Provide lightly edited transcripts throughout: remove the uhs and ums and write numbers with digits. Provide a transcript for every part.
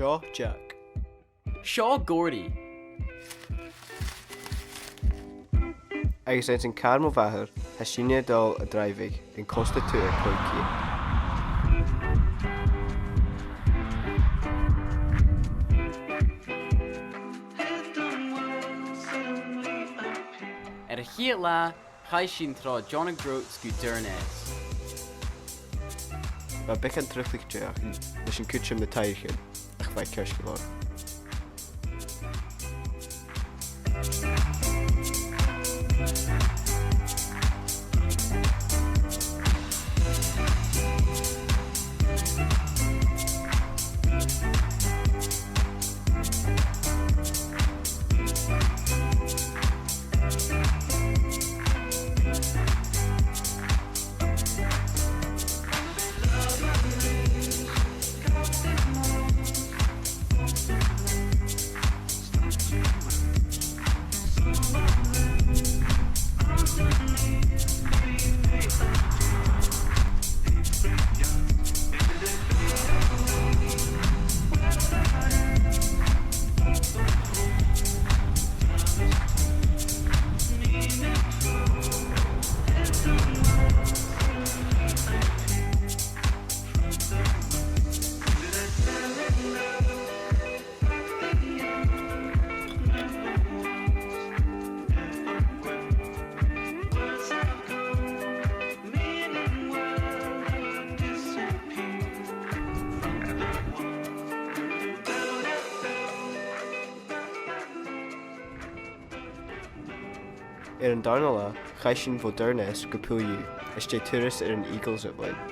Seo Jack. Seo Gordie. Agus ein sy'n car mo fahar, hasinia dal a draifig yn Costa Tuath coici. A chiad la, chai sin tra John and Groats go Durnes. Mae bec yn tryglig Jack, nes yn cwtio am y tair chyn, ach fai cersg lor. Yn darna la, chai sin fo Durnes go pwyu, ysde tourist yn Eagles at blaen.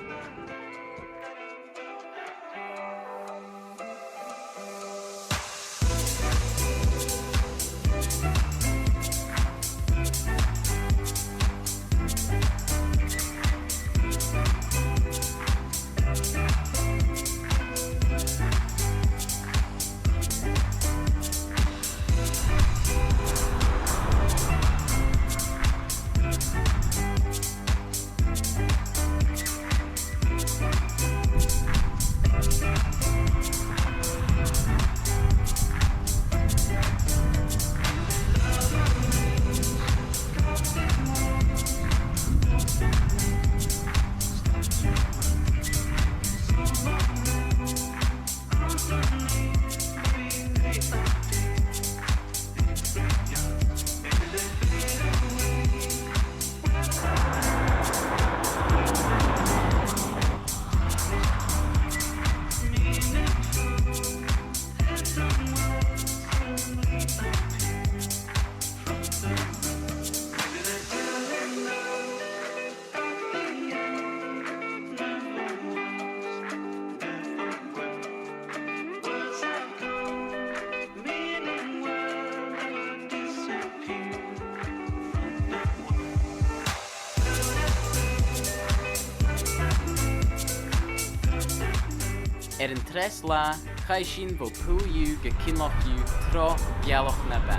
Yn tres la, chai sin fo pwyu go cynloch yw tro bialoch na ba.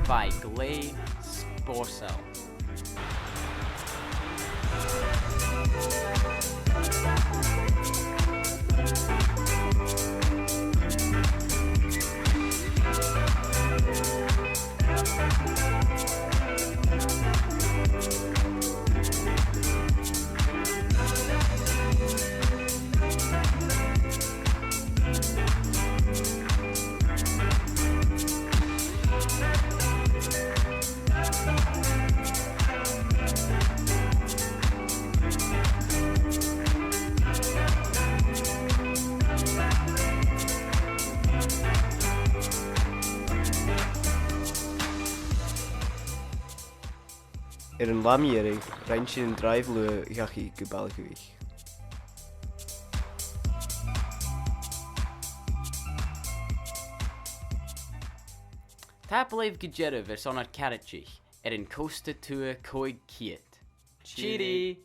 By Glay Sporsel. Yn lamierig, rhaid sy'n yn draif lwy i gachu gybal gwych. Ta bleef gyderaf ers onar caratich yn Costa Tuath coig ciet. Cheery!